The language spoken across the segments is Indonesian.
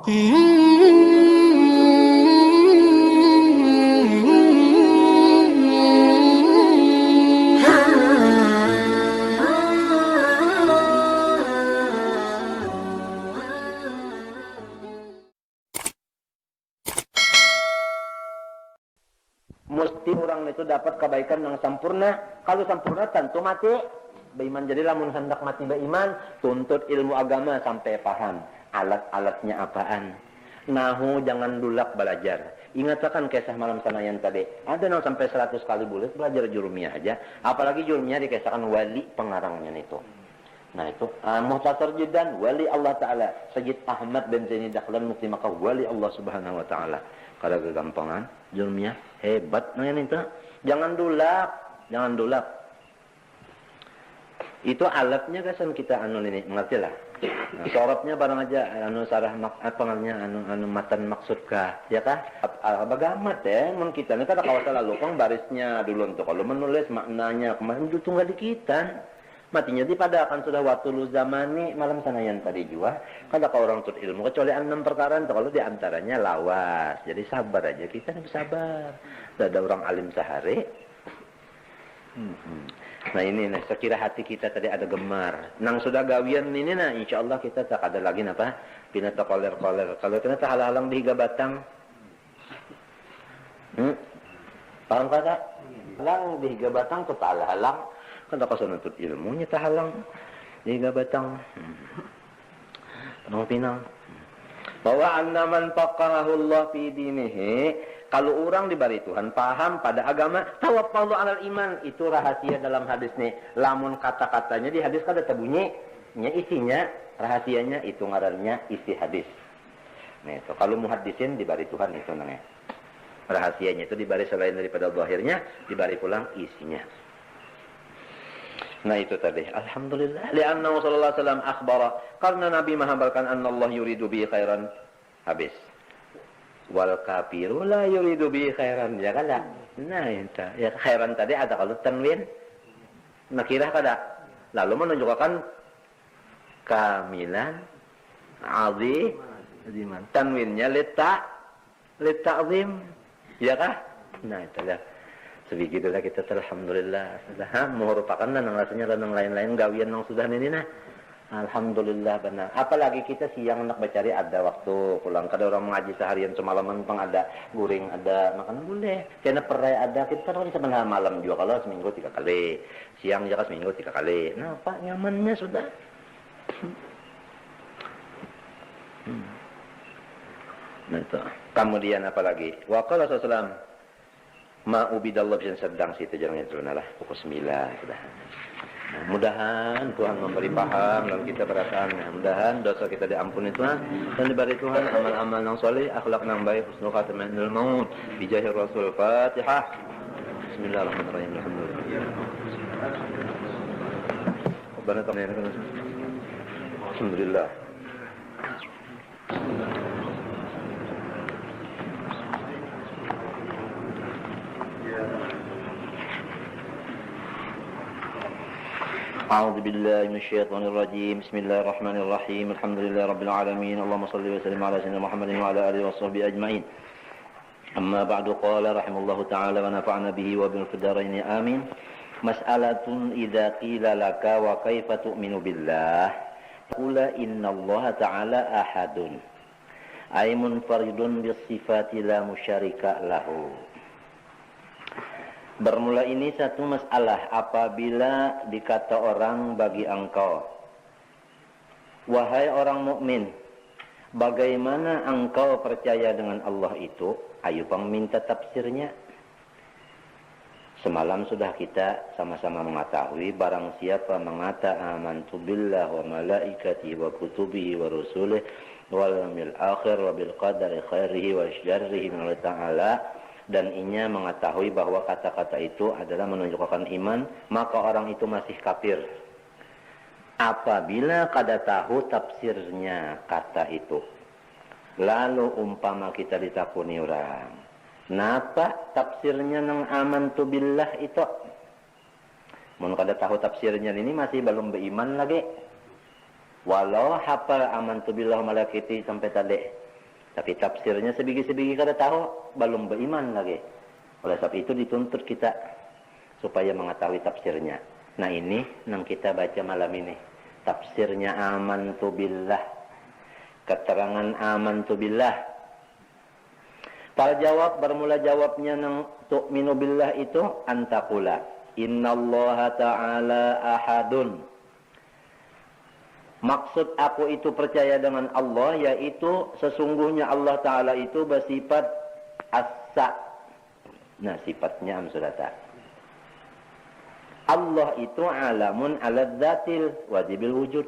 Mesti orang itu dapat kebaikan yang sempurna. Kalau sempurna tentu mati beriman. Jadi lamun hendak mati beriman, tuntut ilmu agama sampai paham alat-alatnya apaan. Nahu jangan dulak belajar. Ingatkan kisah malam sanayan tadi. Ada yang sampai 100 kali boleh belajar jurumiyah aja. Apalagi jurumiyah dikisahkan wali pengarangnya itu. Nah itu Muhtasar Jiddan wali Allah Ta'ala Sayyid Ahmad bin Zaini Dahlan Mufti Makkah wali Allah Subhanahu Wa Ta'ala. Kalau kegampangan jurumiyah hebat nah itu. Jangan dulak. Itu alatnya kasan kita ini mengerti lah. Nah, sorobnya barang aja sarah matan maksudkah ya kah bagamat ya men kita ini kada kawasa lalu pang barisnya dulu untuk kalau menulis maknanya kemarin itu tunggal di kita matinya di pada akan sudah waktu lu zamani malam sanayan tadi juga kada kau orang tut ilmu kecuali 6 perkara kalau di antaranya lawas jadi sabar aja kita nih sabar ada orang alim sehari. Nah ini nah, sekira hati kita tadi ada gemar. Nang sudah gawian ini nah insyaallah kita tak ada lagi napa pinata koler-koler. Kalau kita halang di higa batang. Paham kada? Halang di higa batang tuh tak halang. Kan tak nuntut ilmunya tak halang di higa batang. Pinang. Bahwa anna man faqahahullah fi dinihi. Kalau orang diberi Tuhan paham pada agama, tawaffalu alal iman. Itu rahasia dalam hadis nih. Lamun kata-katanya di hadis kada terbunyi. Isinya, rahasianya itu ngarannya isi hadis. Nah itu, kalau muhaddisin diberi Tuhan itu namanya. Rahasianya itu diberi selain daripada zahirnya, diberi pulang isinya. Nah itu tadi. Alhamdulillah. Li'annahu sallallahu alaihi wasallam akhbara. Karena Nabi menghabarkan anna Allah yuridu bi khairan. Habis. Wal kafiru la yuridu bi khairan ya kada. Nah itu ya khairan tadi ada kalau tanwin nakirah kada. Lalu menunjukkan kamilan aziman. Tanwinnya lita'zim ya kah? Nah itulah. Sebegitulah kita alhamdulillah sudah merupakan nang rasanya dan lain-lain gawian yang sudah ini nah. Alhamdulillah benar. Apalagi kita siang nak mencari ada waktu pulang. Kada orang mengaji seharian semalaman pang ada guring ada makan boleh. Karena perai ada kita kan sebenarnya malam juga kalau seminggu 3 kali. Siang juga seminggu 3 kali. Nah pak nyamannya sudah. Nah itu. Kemudian apalagi? Wa qala sallallahu ma'ubidallah bisa sedang situ jangan itu lah. Pukul 9 sudah. Nah, mudahan Tuhan memberi paham dan kita perasaan. Mudahan dosa kita diampuni Tuhan dan diberi Tuhan amal-amal yang soleh, akhlak yang baik, husnul khatimah indal maut. Bijahir Rasul Fatihah. Bismillahirrahmanirrahim. Alhamdulillah. أعوذ بالله من الشيطان الرجيم بسم الله الرحمن الرحيم الحمد لله رب العالمين اللهم صل وسلم على سيدنا محمد وعلى آله وصحبه أجمعين أما بعد قال رحمه الله تعالى ونفعنا به وبالفدارين آمين مسألة إذا قيل لك وكيف تؤمن بالله قل إن الله تعالى أحد أي منفرد بالصفات لا مشارك له. Bermula ini satu masalah apabila dikata orang bagi engkau, wahai orang mukmin, bagaimana engkau percaya dengan Allah itu? Ayo pang minta tafsirnya. Semalam sudah kita sama-sama mengetahui barang siapa mengata amantu billah wa malaikatihi wa kutubihi wa rusulihi wal yawmil akhir wa bil qadari khairihi wa syarrihi min Allah Ta'ala, dan inya mengetahui bahwa kata-kata itu adalah menunjukkan iman, maka orang itu masih kafir apabila kada tahu tafsirnya kata itu. Lalu umpama kita ditakuni orang, napa tafsirnya nang amantu billah itu? Mun kada tahu tafsirnya ini masih belum beriman lagi. Walau hafal amantu billah malaikati sampai tadi, Tapi tafsirnya sebigi-sebigi kada tahu, belum beriman lagi. Oleh sebab itu dituntut kita supaya mengetahui tafsirnya. Nah ini yang kita baca malam ini. Tafsirnya amantu billah. Keterangan amantu billah. Para jawab, bermula jawabnya nang tu'minu billah itu antakula. Innallaha ta'ala ahadun. Maksud aku itu percaya dengan Allah, yaitu sesungguhnya Allah Ta'ala itu bersifat as-sa. Nah sifatnya amsudata. Allah itu alamun ala dzatil wajibil wujud.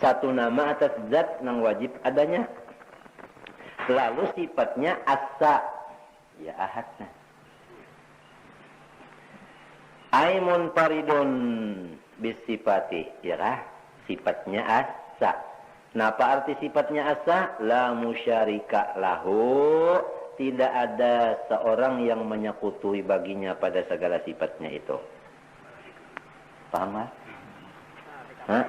Satu nama atas zat yang wajib adanya. Lalu sifatnya as-sa. Ya ahadna. Aimun faridun bisifati, ya kah? Sifatnya asa. Nah, apa arti sifatnya asa? La musyarika lahu, tidak ada seorang yang menyekutui baginya pada segala sifatnya itu. Paham kan? Hah?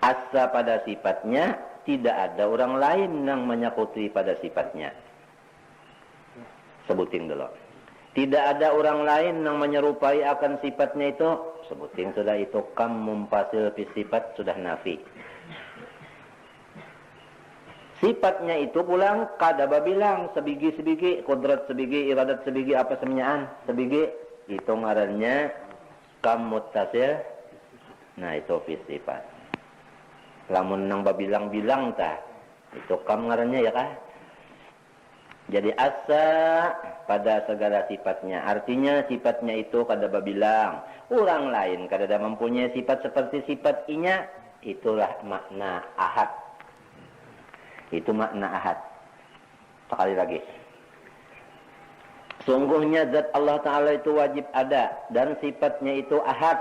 Asa pada sifatnya, tidak ada orang lain yang menyekutui pada sifatnya. Sebutin dulu. Tidak ada orang lain yang menyerupai akan sifatnya itu. Sebutin sudah itu. Kam mumpasil sifat sudah nafi. Sifatnya itu pulang kadaba bilang sebigi-sebigi, kodrat sebigi, iradat sebigi, apa semuanya sebigi. Itu ngarannya kam muttasil. Nah itu sifat. Lamun nang babilang-bilang tah. Itu kam ngarannya ya kah? Jadi asa pada segala sifatnya. Artinya sifatnya itu kada babilang. Orang lain kada mempunyai sifat seperti sifat inya. Itulah makna ahad. Itu makna ahad. Sekali lagi. Sungguhnya zat Allah Ta'ala itu wajib ada. Dan sifatnya itu ahad.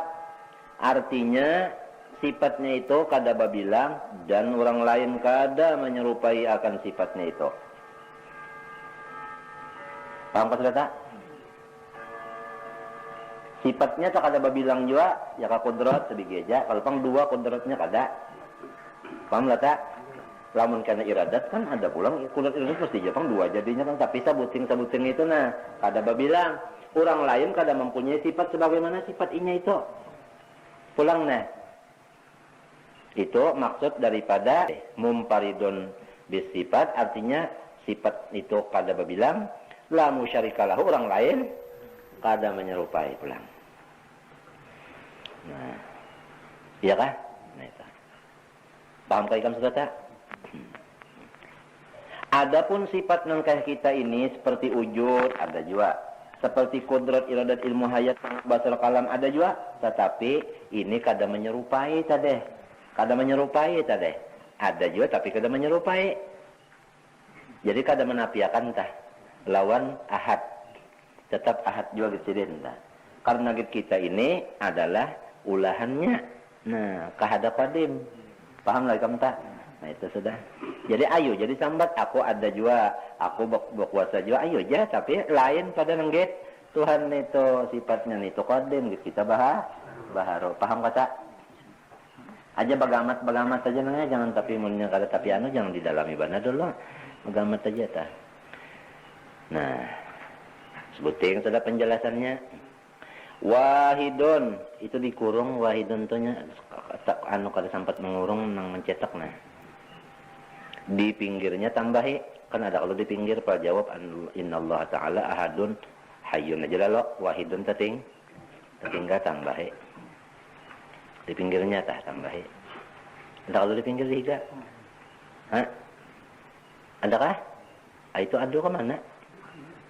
Artinya sifatnya itu kada babilang. Dan orang lain kada menyerupai akan sifatnya itu. Paham ka sudah tak? Sifatnya tak ada babilang juga, ya ka kudrat sebigi aja. Kalau pang dua kudratnya kada. Paham lah tak? Lamun kana iradat kan ada pulang kudrat iradat pasti aja pang dua jadinya kan, tapi sabutin itu nah kada babilang. Orang lain kada mempunyai sifat sebagaimana sifat inya itu. Pulang nah. Itu maksud daripada mumparidun bisifat, artinya sifat itu kada babilang. La musyarikalahu, orang lain kada menyerupai pulang. Nah, iya kah? Nah itu. Paham kah ikam sudah tak? Adapun sifat nang kayak kita ini seperti wujud ada juga, seperti kodrat iradat ilmu hayat basal kalam ada juga, tetapi ini kada menyerupai tadi. Kada menyerupai tadi. Ada juga tapi kada menyerupai. Jadi kada menafiakan tah. Lawan ahad. Tetap ahad juga gitu. Karena kita ini adalah ulahannya. Nah, kahada qadim. Paham lagi kamu tak? Nah, itu sudah. Jadi ayo, jadi sambat. Aku ada juga. Aku berkuasa juga. Ayo aja, tapi lain pada nenggit. Tuhan itu sifatnya itu qadim. Kita baharo. Paham kata? Aja bagamat saja nanya. Jangan tapi mulnya kada tapi anu. Jangan didalami bana dulu. Bagamat aja tak. Nah, sebutin sudah penjelasannya. Wahidun itu dikurung, wahidun tuhnya anu kada sempat mengurung nang mencetak nah. Di pinggirnya tambahi, kan ada kalau di pinggir pak jawab innallaha ta'ala ahadun hayyun aja lalu wahidun tinggal tambahi. Di pinggirnya tah tambahi. Ada kalau di pinggir tiga. Hah? Adakah? Itu adu ke mana?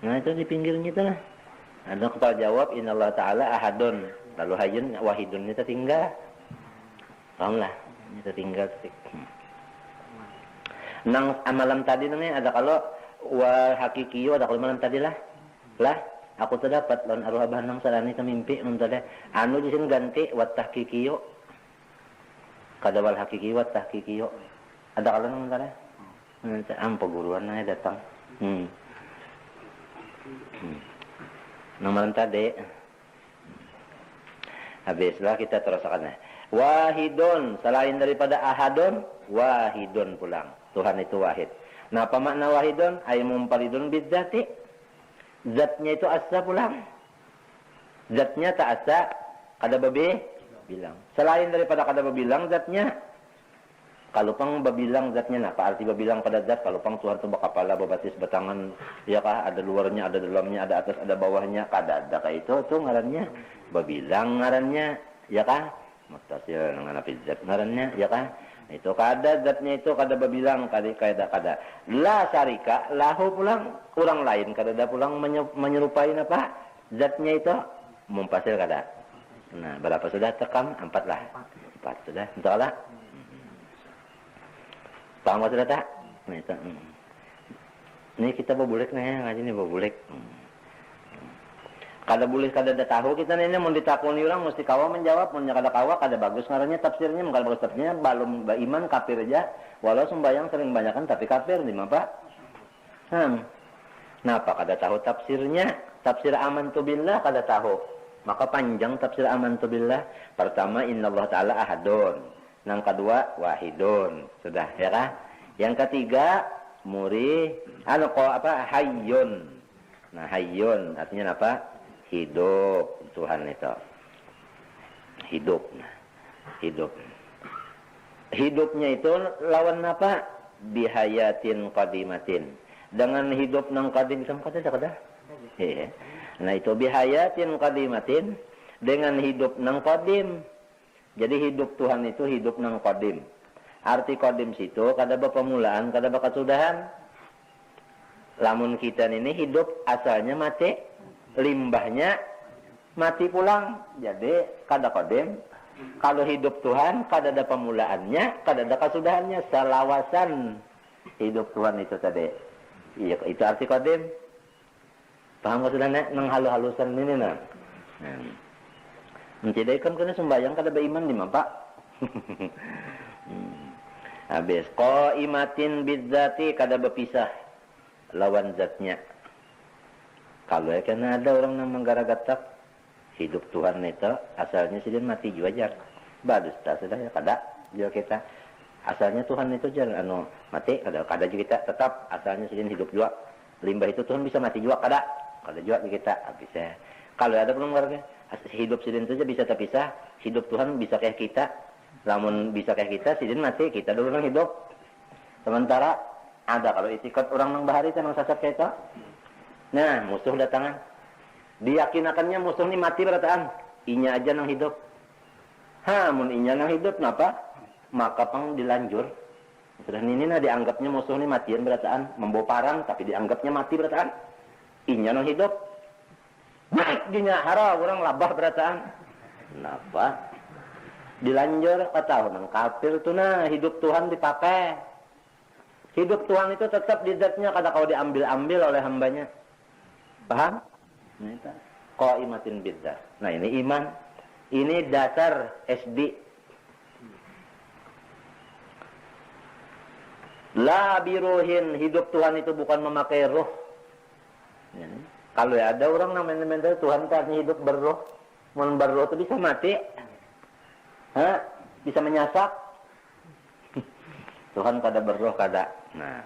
Nah itu di pinggirnya itu lah. Ada kepala jawab innallaha ta'ala ahadun. Lalu hayyun wahidun itu tinggal. Paham lah. Itu tinggal. Nang malam tadi namanya ada kalau wa hakikiyo ada kalau malam tadi lah. Lah aku terdapat lawan arwah banang sarani mimpi tadi. Anu di sini ganti wa tahkikiyo. Kada wal hakikiyo wa tahkikiyo. Ada kalau nang tadi. Ampo guruan na datang. Nang malam tadi habislah kita teruskan. Wahidun, selain daripada ahadun, wahidun pulang. Tuhan itu wahid. Nah, apa makna wahidun? Ay munfaridun bidzati. Zatnya itu asa pulang. Zatnya tak asa, kada bilang. Selain daripada kada bilang zatnya, kalau pang babilang zatnya, apa arti babilang pada zat? Kalau pang Tuhan itu bakapala, babatis, batangan, ya kah? Ada luarnya, ada dalamnya, ada atas, ada bawahnya. Kada ada kayak itu ngarannya. Babilang ngarannya, ya kah? Mutasil dengan zat ngarannya, ya kah? Itu kada zatnya itu kada babilang, kada. La syarika lahu pulang, orang lain kada ada pulang menyerupai apa? Zatnya itu mumpasil kada. Nah, berapa sudah tekam? 4 lah. 4 sudah. Entahlah. Paham sudah tak? Nah, itu. Ini kita babulek nih, ngaji nih babulek. Kada boleh kada ada tahu kita ini mau ditakuni orang mesti kawa menjawab, mun kada kawa kada bagus ngarannya tafsirnya, kalau bagus tafsirnya balum iman kafir aja. Walau sembahyang sering banyakan tapi kafir di mana? Napa kada tahu tafsirnya? Tafsir amantu billah kada tahu. Maka panjang tafsir amantu billah. Pertama innallaha ta'ala ahadun. Yang kedua wahidun. Sudah ya kah? Yang ketiga hayyun. Nah, hayyun artinya apa? Hidup. Tuhan itu hidup. Hidupnya itu lawan apa? Bihayatin qadimatin. Dengan hidup nang qadim sama kada. Nah, itu bihayatin qadimatin, dengan hidup nang qadim. Jadi hidup Tuhan itu hidup nang qadim. Arti qadim situ kada permulaan, kada kesudahan. Lamun kita ini hidup asalnya mati, limbahnya mati pulang. Jadi kada qadim. Kalau hidup Tuhan kada ada permulaannya, kada ada kesudahannya, selawasan hidup Tuhan itu tadi. Iya, itu arti qadim. Paham ka sudah nang halu-halusan ini nah. Mencedai kan kena sembahyang kada beriman di mana Pak? Habis qaimatin bidzati kada berpisah lawan zatnya. Kalau ya kena ada orang yang menggara-gatak hidup Tuhan itu asalnya sidin mati juga aja. Bagus tak sudah ya kada juga kita. Asalnya Tuhan itu jangan mati kada juga kita tetap asalnya sidin hidup juga. Limbah itu Tuhan bisa mati juga kada juga kita bisa. Kalau ada penunggu hidup sidin saja bisa terpisah, hidup Tuhan bisa kayak kita. Namun bisa kayak kita, sidin mati, kita dulu orang hidup. Sementara ada kalau itikat orang nang bahari itu nang sasat kayak itu. Nah, musuh datangan. Diyakinakannya musuh ini mati berataan. Inya aja nang hidup. Mun inya nang hidup, kenapa? Maka pang dilanjur. Sudah ini dianggapnya musuh ini matian berataan, membawa parang tapi dianggapnya mati berataan. Inya nang hidup. Dinya hara orang labah berataan. Kenapa? Dilanjur kata nang kafir tu nah hidup Tuhan dipakai. Hidup Tuhan itu tetap di zatnya kada kau diambil-ambil oleh hambanya. Paham? Nah, itu qaimatin bidzat. Nah, ini iman. Ini dasar SD. La biruhin, hidup Tuhan itu bukan memakai roh. Ya, kalau ya ada orang namanya Tuhan kan hidup berroh. Mun berroh itu bisa mati. Bisa menyasak. Tuhan kada berroh kada. Nah.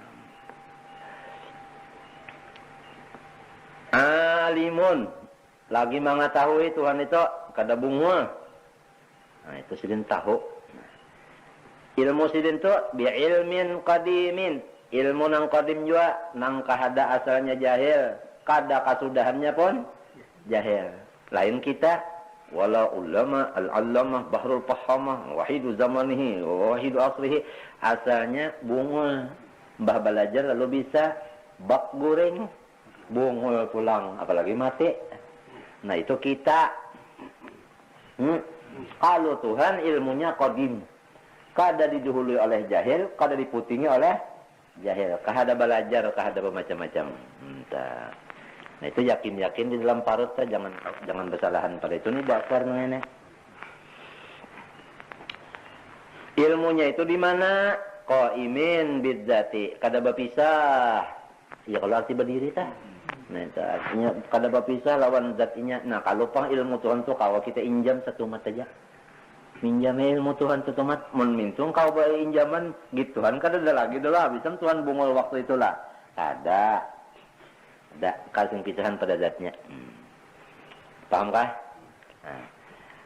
Alimun, lagi mengetahui Tuhan itu kada bunga. Nah, itu sidin tahu. Ilmu sidin tu bi'ilmin qadimin. Ilmu nang qadim juga nang kahada asalnya jahil, kada kasudahannya pun jahil. Lain kita wala ulama al-allamah bahrul fahamah wahidu zamanihi wahidu asrihi, asalnya bunga. Mbah belajar lalu bisa bak goreng bungul pulang, apalagi mati. Nah, itu kita. Kalau Tuhan ilmunya qadim, kada didahului oleh jahil, kada diputingi oleh jahil, kahada belajar, kahada bermacam-macam. Nah, itu yakin-yakin di dalam parut, jangan bersalahan pada itu. Ini dasar nenek. Ilmunya itu di mana? Qaimin bidzati, kada berpisah. Ya kalau arti berdiri tah. Nah, itu artinya kada berpisah lawan zatinya. Nah, kalau pang ilmu Tuhan tu kalau kita injam satu mata aja. minjam ilmu Tuhan tu tomat mun mintung kau bae injaman gituan kada ada lagi dah bisa Tuhan bungol waktu itulah ada kasing pisahan pada zatnya paham kah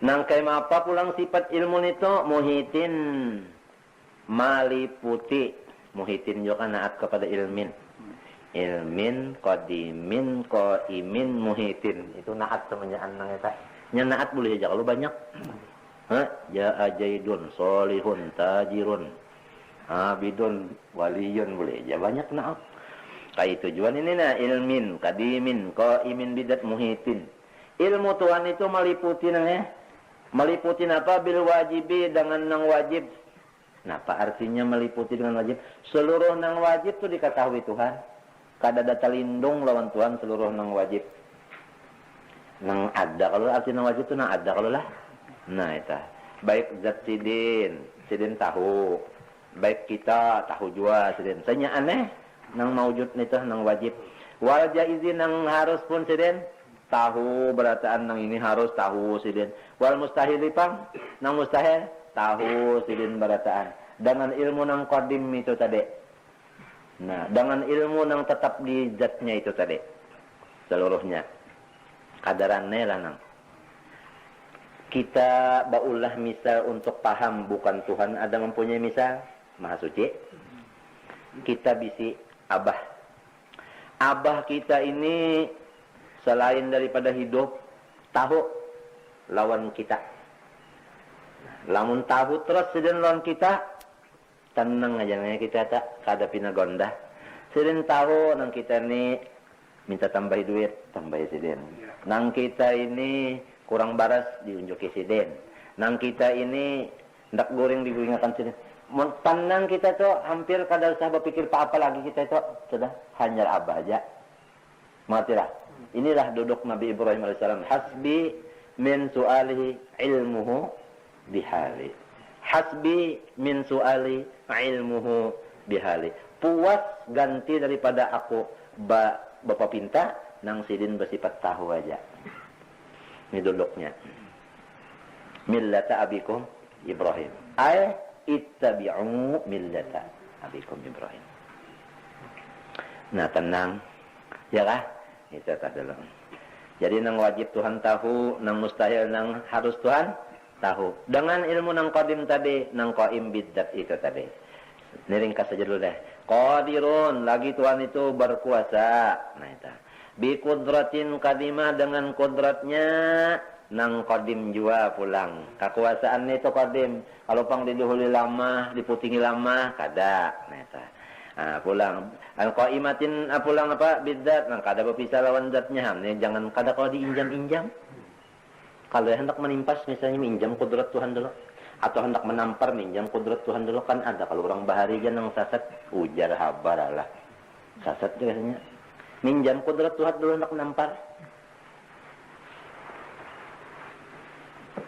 nang kay apa pulang sifat ilmu nito muhitin maliputi muhitin juga naat kepada ilmin qadimin qaimin muhitin itu naat semenjaan nang eta nya naat boleh aja kalau banyak ya ajaidun solihun tajirun abidun waliyun boleh aja banyak naat kayak tujuan ini ilmin qadimin qaimin bidat muhitin ilmu Tuhan itu meliputi meliputi apa bil wajibi dengan nang wajib. Nah, apa artinya meliputi dengan wajib? Seluruh nang wajib itu diketahui Tuhan. Kada data lindung lawan Tuhan seluruh nang wajib. Nang ada kalau arti nang wajib itu nang ada kalau lah. Nah, itu. Baik zat sidin tahu. Baik kita tahu jua sidin. Sanya aneh nang maujud itu nang wajib. Wal jaizin nang harus pun sidin tahu berataan nang ini harus tahu sidin. Wal mustahil pang nang mustahil tahu sidin berataan. Dengan ilmu nang qadim itu tadi. Nah, dengan ilmu nang tetap di zatnya itu tadi. Seluruhnya. Kadarannya lah nang. Kita baulah misal untuk paham bukan Tuhan ada mempunyai misal Maha Suci. Kita bisi Abah. Abah kita ini selain daripada hidup, tahu lawan kita. Lamun tahu terus sedang lawan kita, tenang aja nanya kita tak kada pinagonda. Sedang tahu nang kita ni minta tambah duit, tambah sedang. Nang kita ini kurang baras diunjuki sedang. Nang kita ini ndak goreng diguringakan sedang. Tenang kita tu hampir kada usah berpikir apa lagi kita itu sudah hanya Abah aja. Matilah. Inilah duduk Nabi Ibrahim AS. Hasbi min su'alihi ilmuhu bihali. Hasbi min su'ali ilmuhu bihali. Puas ganti daripada aku bapak pinta nang sidin bersifat tahu aja. Ini duduknya. Millata abikum Ibrahim. Ittabi'u millata abikum Ibrahim. Nah, tenang. Ya kah? Itu tak dalam. Jadi nang wajib Tuhan tahu, nang mustahil nang harus Tuhan tahu. Dengan ilmu nang qadim tadi, nang qaim bidzat itu tadi. Niringkas saja dulu deh. Qadirun, lagi Tuhan itu berkuasa. Nah itu. Bi kudratin qadimah dengan kudratnya nang qadim jua pulang. Kekuasaan itu qadim. Kalau pang didahului lama, diputingi lama, kada. Nah itu. Pulang al-qaimatin pulang apa bidzat nang kada berpisah lawan zatnya ni jangan kada kalau diinjam-injam kalau hendak menimpas misalnya minjam kudrat Tuhan dulu atau hendak menampar minjam kudrat Tuhan dulu kan ada kalau orang bahari aja nang sasat ujar habaralah sasat biasanya minjam kudrat Tuhan dulu hendak menampar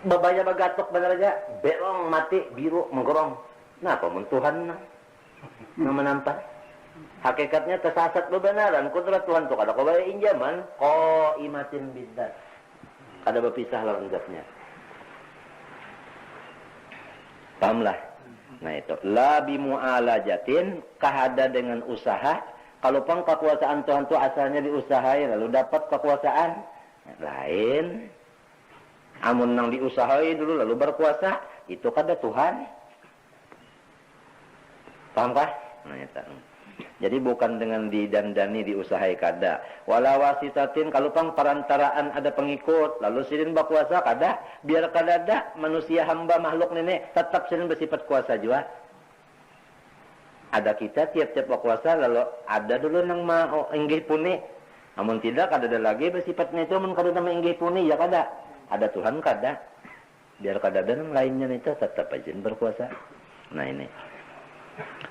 babaya bagatok benar aja belong mati biru menggorong nah apa mun Tuhan nah menampar hakikatnya tersasat kebenaran kudrat Tuhan tu kada kau bayar injaman qaimatin bidzat kada berpisah lawan zatnya pahamlah nah itu la bimu'alajatin kahada dengan usaha kalau pang kekuasaan Tuhan tu asalnya diusahai lalu dapat kekuasaan lain amun nang diusahai dulu lalu berkuasa itu kada Tuhan. Paham kah? Nah, itu. Jadi bukan dengan didandani diusahai kada. Wala wasitatin kalau pang perantaraan ada pengikut lalu sidin berkuasa kada. Biar kada ada manusia hamba makhluk nenek tetap sidin bersifat kuasa juga. Ada kita tiap-tiap berkuasa lalu ada dulu nang mau inggih puni. Namun tidak kada ada lagi bersifatnya itu mun kada nama inggih puni ya kada. Ada Tuhan kada. Biar kada ada nang lainnya itu tetap aja berkuasa. Nah ini.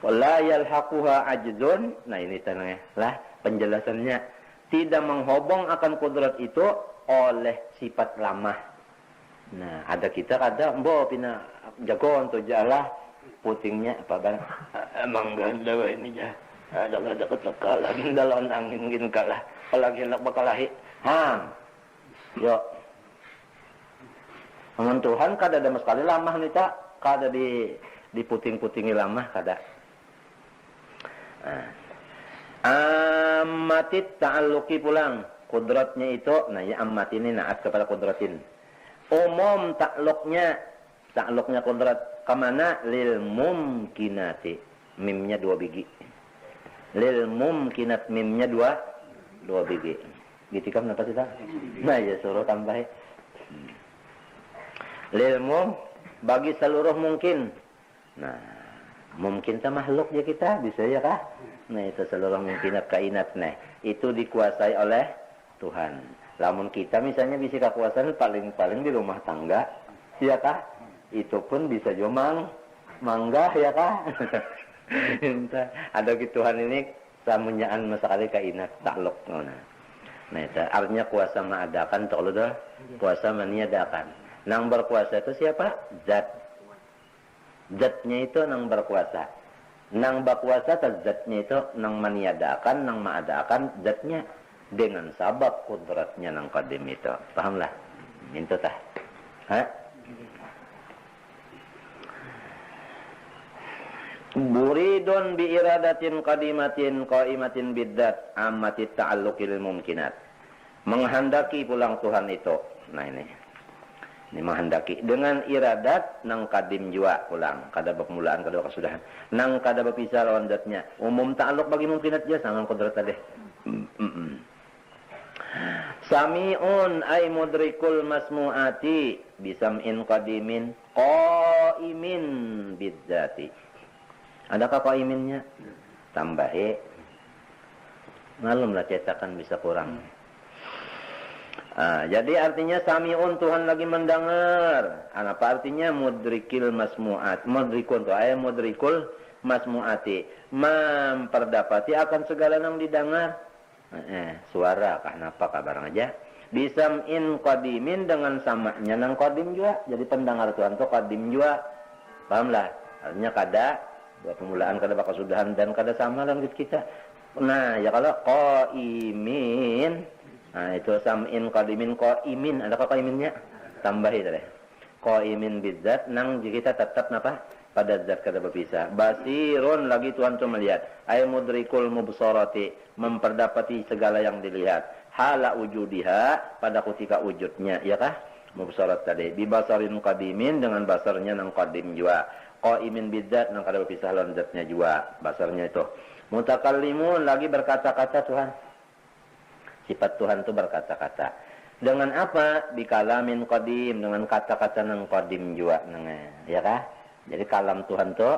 Wala yalhaquha ajzun. Nah ini tanahnya lah penjelasannya tidak menghobong akan kudrat itu oleh sifat lamah. Nah ada kita kada mbo pina jagoan tu jalah putingnya apa bang emang ganda ini ja ada ketekalan dalam angin gin kalah apalagi nak bakalahi yuk Amun Tuhan kada ada sekali lamah nih tak, kada di puting-putingi lamah kada. Ammatit ta'alluqi pulang kudratnya itu, nah ya ammat ini naat kepada kudratin. Umum takluknya kudrat kemana? Lil mumkinati, mimnya 2 biji. Lil mumkinat, mimnya 2 biji. Gitu kan apa sih tak? Nah ya suruh tambah. Lil mum, bagi seluruh mungkin. Nah, mungkin ta makhluk ya kita bisa ya kah? Nah itu seluruh mungkinat kainat, nah itu dikuasai oleh Tuhan. Lamun kita misalnya bisa kekuasaan paling-paling di rumah tangga, ya kah? Itu pun bisa jomang, mangga ya kah? Ada gitu Tuhan ini samunyaan masakali kainat takluk. Nah itu artinya kuasa mengadakan, tak lupa kuasa meniadakan. Nang berkuasa itu siapa? Zat. Zatnya itu nang berkuasa. Nang berkuasa zatnya itu nang meniadakan, nang mengadakan zatnya dengan sabab kudratnya nang qadim itu. Pahamlah? Itu tah. Ha? Buridun bi iradatin qadimatin qaimatin bidzat ammatit ta'alluqil mumkinat. Menghendaki pulang Tuhan itu. Nah ini menghendaki dengan iradat nang kadim jua pulang, kada permulaan kada kesudahan. Nang kada berpisah lawan zatnya. Umum ta'alluq bagi mumkinat je sama kudrat tadi. Sami'un ay mudrikul masmu'ati bisam'in qadimin qaimin bidzati. Adakah qaiminnya? Tambahi. Malumlah cetakan bisa kurang. Jadi artinya sami'un, Tuhan lagi mendengar. Apa artinya? Mudrikil masmu'at. Mudrikun tu ayat mudrikul masmu'ati. Memperdapati akan segala yang didengar. Suara kah napa kah barang aja. Bisam'in qadimin dengan samanya nang qadim juga. Jadi pendengar Tuhan tu qadim juga. Pahamlah? Artinya kada buat permulaan kada bakal sudahan dan kada sama langit kita. Nah, ya kalau qaimin. Nah, itu sam'in qadimin qaimin. Adakah qaiminnya? Tambahi tadi. Qaimin bidzat nang kita tetap napa? Pada zat kada berpisah. Basirun lagi Tuhan tu melihat. Ay mudrikul mubsarati, memperdapati segala yang dilihat. Hala wujudiha pada ketika wujudnya, ya kah? Mubsarat tadi. Bibasarin qadimin dengan basarnya nang qadim juga. Qaimin bidzat nang kada berpisah lawan zatnya juga. Basarnya itu. Mutakallimun lagi berkata-kata Tuhan. Sifat Tuhan itu berkata-kata. Dengan apa? Bikalamin qadim, dengan kata-kata nang qadim juga, ya kah? Jadi kalam Tuhan itu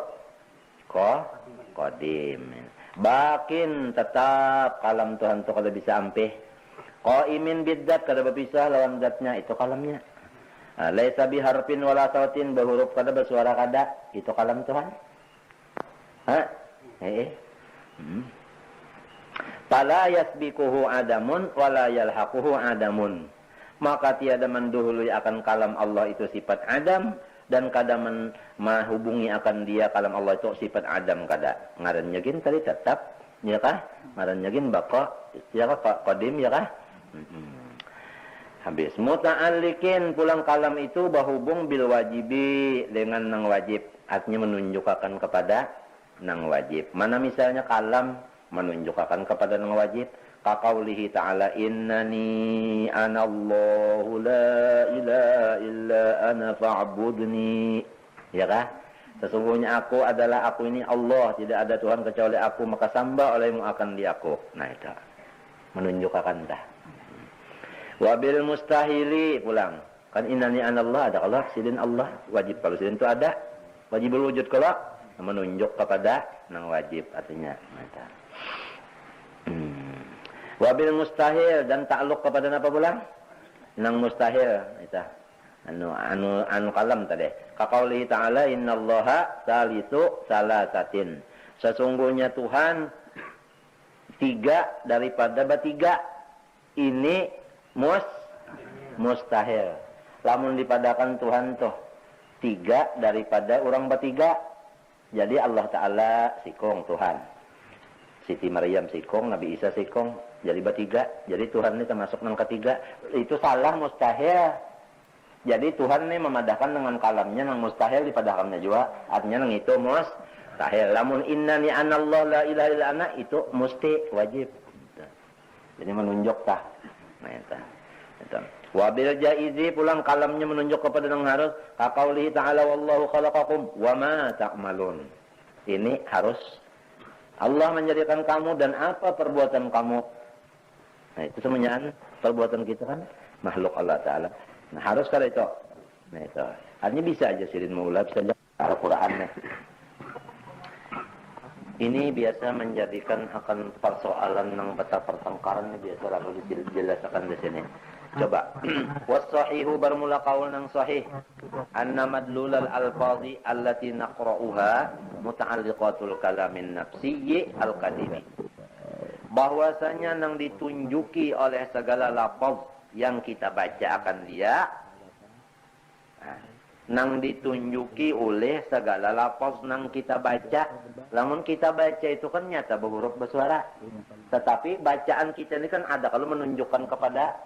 qadim. Bakin tetap kalam Tuhan itu kada bisa ampih. Qaimin bidzat kada berpisah lawan zatnya, itu kalamnya. Laisa biharfin wala sautin, berhuruf kada bersuara kada, itu kalam Tuhan. Fala yasbiquhu adamun wala yalhaquhu adamun. Maka tiada mendahului akan kalam Allah itu sifat adam, dan kada menghubungi akan dia kalam Allah itu sifat adam kada. Ngarannya gin tadi tetap, ya kah? Ngarannya gin baqa, ya kah? Qadim, ya kah? Habis. Muta'alliqin pulang kalam itu berhubung bil wajibi dengan nang wajib. Artinya menunjukkan kepada nang wajib. Mana misalnya kalam menunjukkan kepada nang wajib, kaqaulihi ta'ala innani anallahu la ilaha illa ana fa'budni, ya kah? Sesungguhnya aku adalah aku ini Allah, tidak ada Tuhan kecuali aku, maka sembah olehmu akan di aku. Nah itu menunjukkan dah. Wabil mustahili pulang kan innani anallah, ada Allah sidin Allah wajib, kalau sidin itu ada wajibul wujud, kalau menunjuk kepada nang wajib artinya. Nah itu. Wabil mustahil dan takluk kepada apa pulang? Nang mustahil itu. Anu kalam tadi. Kaqaulihi ta'ala innallaha salisu salasatin. Sesungguhnya Tuhan tiga daripada bertiga. Ini mustahil. Lamun dipadakan Tuhan tuh tiga daripada orang bertiga. Jadi Allah Ta'ala sikong Tuhan. Siti Maryam sikong, Nabi Isa sikong, jadi bertiga. Jadi Tuhan ini termasuk yang ketiga. Itu salah, mustahil. Jadi Tuhan nih memadahkan dengan kalamnya nang mustahil dipadakannya juga. Artinya nang itu mustahil. Lamun innani anallah la ilaha illa ana itu mesti wajib. Jadi menunjuk tah. Nah itu. Wabil jaizi pulang kalamnya menunjuk kepada yang harus. Kaqaulihi ta'ala wallahu khalaqakum wa ma ta'malun. Ini harus Allah menjadikan kamu dan apa perbuatan kamu. Nah itu semuanya perbuatan kita kan makhluk Allah Ta'ala. Nah harus kalau itu. Nah itu. Artinya bisa aja sirin maula, bisa aja Al-Qurannya. Ini biasa menjadikan akan persoalan yang peta pertengkaran ini biasa lalu dijelaskan di sini. Coba. Was-sahihu bermula qaul nang sahih. Anna madlulal alfadhi allati naqra'uha muta'alliqatul kalamin nafsiyyi al-qadimi. Bahwasanya nang ditunjuki oleh segala lafaz yang kita baca akan dia, nang ditunjuki oleh segala lafaz nang kita baca. Namun kita baca itu kan nyata berhuruf bersuara. Tetapi bacaan kita ini kan ada kalau menunjukkan kepada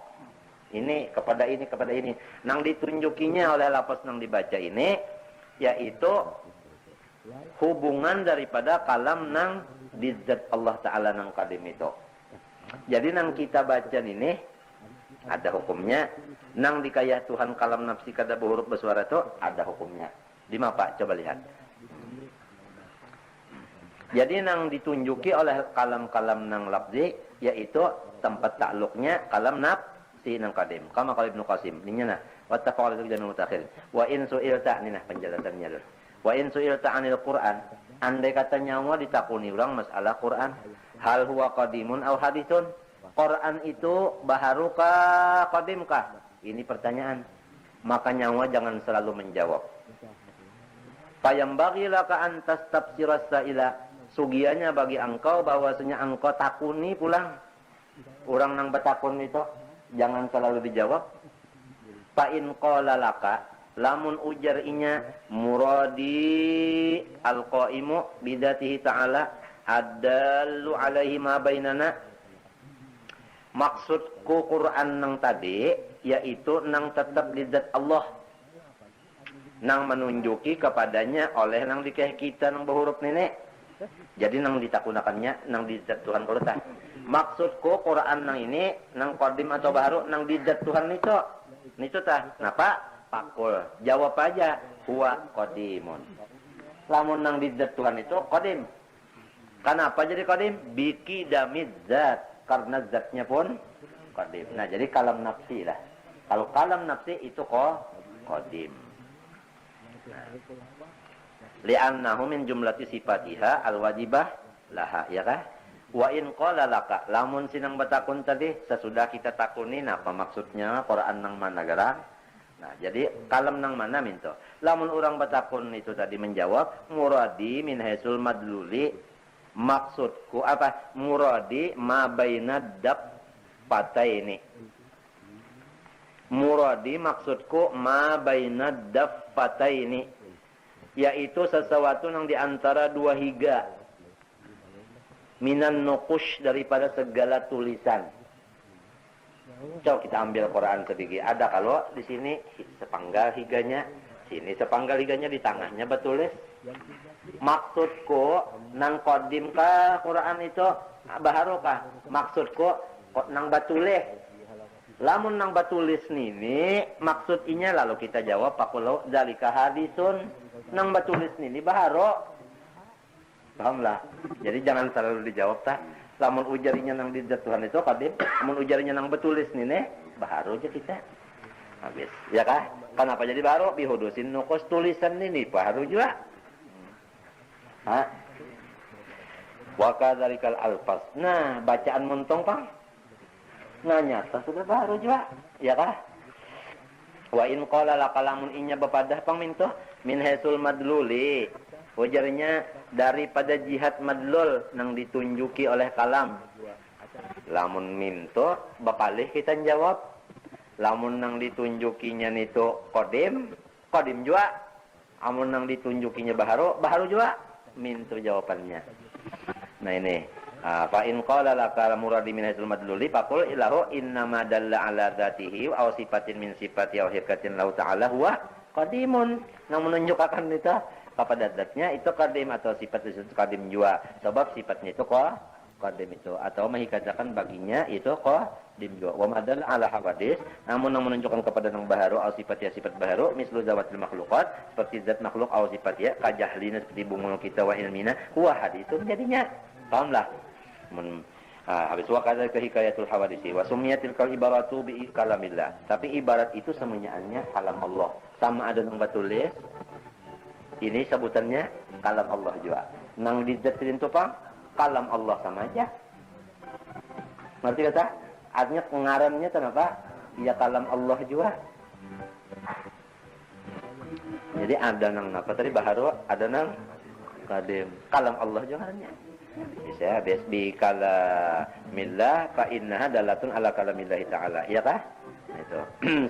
ini, kepada ini, kepada ini. Nang ditunjukinya oleh lafaz nang dibaca ini, yaitu hubungan daripada kalam nang dizzat Allah Ta'ala nang qadim itu. Jadi nang kita baca ini, ada hukumnya. Nang dikayah Tuhan kalam nafsi kada berhuruf bersuara itu, ada hukumnya. Di mana Pak? Coba lihat. Jadi nang ditunjuki oleh kalam-kalam nang lafzi, yaitu tempat takluknya kalam nafsi nang qadim. Kama qala Ibnu Qasim. Ini nah. Wattafaqal itu jangan mutakhir. Wa in su'ilta, ini nah penjelasannya dulu. Wa in su'ilta 'anil Qur'an, andai katanya mau ditakuni orang masalah Quran, hal huwa qadimun aw haditsun? Quran itu baharukah qadimkah? Ini pertanyaan. Maka nyawa jangan selalu menjawab. Fayambaghi laka an tastabsiras sa'ila. Sugianya bagi engkau bahwasanya engkau takuni pulang. Orang nang betakun itu jangan selalu dijawab. Fa in qala laka, lamun ujar inya muradi alqaimu bidatihi ta'ala adallu alaihi ma bainana. Maksudku Quran nang tadi yaitu nang tetap di zat Allah, nang menunjuki kepadanya oleh nang dikeh kita nang berhuruf nenek. Jadi nang ditakunakannya nang di zat Tuhan Quran. Maksudku Quran nang ini nang qadim atau baru nang di zat Tuhan itu. Itu tah. Napa? Pakul. Jawab aja huwa qadimun. Lamun nang di zat Tuhan itu qadim. Kenapa jadi qadim? Biki damid zat. Karena zatnya pun qadim. Nah, jadi kalam nafsi lah. Kalau kalam nafsi itu qadim. Li'annahu min jumlati sifatiha al-wajibah laha, ya kah? Wa in qala laka, lamun sinang batakun tadi sesudah kita takunin apa maksudnya Quran nang mana gerak? Nah, jadi kalam nang mana minto. Lamun orang batakun itu tadi menjawab muradi min haisul madluli, maksudku apa? Muradi ma bainad dab pataini. Muradi maksudku ma bainad dab pataini, yaitu sesuatu yang di antara dua higa. Minan nukush, daripada segala tulisan. Coba kita ambil Quran sedikit. Ada kalau di sini sepanggal higanya, sini sepanggal higanya, di tengahnya bertulis. Maksudku nang qadim kah Quran itu baharukah? Maksudku nang batulis. Lamun nang batulis nini maksudnya lalu kita jawab pakulo dalika hadisun. Nang batulis nini baharu. Pahamlah. Jadi jangan selalu dijawab tah. Lamun ujarinya nang di Tuhan itu qadim, lamun ujarinya nang betulis nini baharu aja kita. Habis. Ya kah? Kenapa jadi baharu? Bihudusin nukus tulisan nini baharu juga. Ha? Wa kadzalikal alfaz. Nah, bacaan montong Pang. Nah, nyata sudah baru juga, ya kah? Wa in qala laqalamun inya bepadah Pang minto min haisul madluli. Ujarnya daripada jihad madlul nang ditunjuki oleh kalam. Lamun minto bapalih kita jawab. Lamun nang ditunjukinya itu qadim, qadim juga. Amun nang ditunjukinya baharu, baharu juga. Mintu jawabannya. Nah ini Fa in qala laka muradi min haitsul madluli faqul ilahu innama dalla ala dzatihi aw sifatin min sifati aw hikatin lahu ta'ala huwa qadimun. Yang menunjukkan itu kepada zatnya itu qadim atau sifat itu qadim jua. Sebab sifatnya itu qadim itu atau menghikayatkan baginya itu qadim jua. Wa madal ala hawadis, namun yang menunjukkan kepada nang baharu aw sifat baharu mislu zawatil makhluqat seperti zat makhluk aw sifat ya kajahlina seperti bumul kita wa ilmina huwa hadisun jadinya. Pahamlah? Habis wakadha hikayatul hawadisi wa sumiyatil kal ibaratu bi kalamillah. Tapi ibarat itu semuanya kalam Allah. Sama ada nang batulis. Ini sebutannya kalam Allah juga. Nang dizatin itu Pak, kalam Allah sama aja. Ngerti kata? Artinya pengarannya kenapa? Ya kalam Allah juga. Jadi ada nang apa tadi baharu, ada nang qadim. Kalam Allah juga artinya. Bisa bi kalamillah fa innaha dalatun ala kalamillah ta'ala. Iya kah? Itu.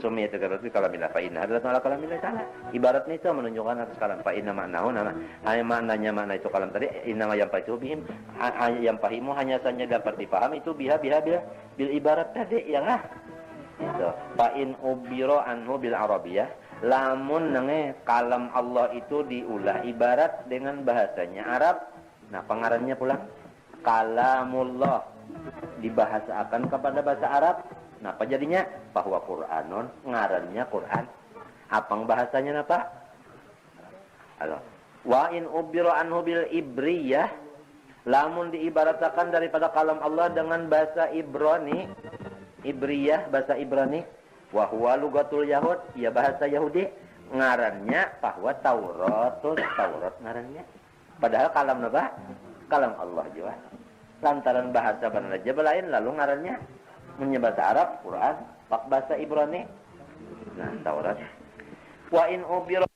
Sumi itu kalamillah fa innaha dalatun ala kalamillah ta'ala. Ibaratnya itu menunjukkan atas kalam fa inna ma'nahu nama. Hanya makna itu kalam tadi inna ma yampahimu bihim yang pahimu hanya saja dapat dipahami itu biha bil ibarat tadi ya kah? Itu. Fa in ubiro anhu bil arabiyah. Lamun nange kalam Allah itu diulah ibarat dengan bahasanya Arab. Nah, pengarannya pulang kalamullah dibahasakan kepada bahasa Arab. Nah, apa jadinya? Bahwa Qur'anon ngarannya Quran. Apang bahasanya apa? Halo. Wa in ubira anhu bil ibriyah, lamun diibaratkan daripada kalam Allah dengan bahasa Ibrani, Ibriyah bahasa Ibrani, wa huwa lugatul yahud, ya bahasa Yahudi, ngarannya bahwa Taurat ngarannya. Padahal kalam apa? Kalam Allah juga. Lantaran bahasa banaja lain lalu ngarannya bahasa Arab, Quran, pak bahasa Ibrani. Nah, Taurat. Wa in ubira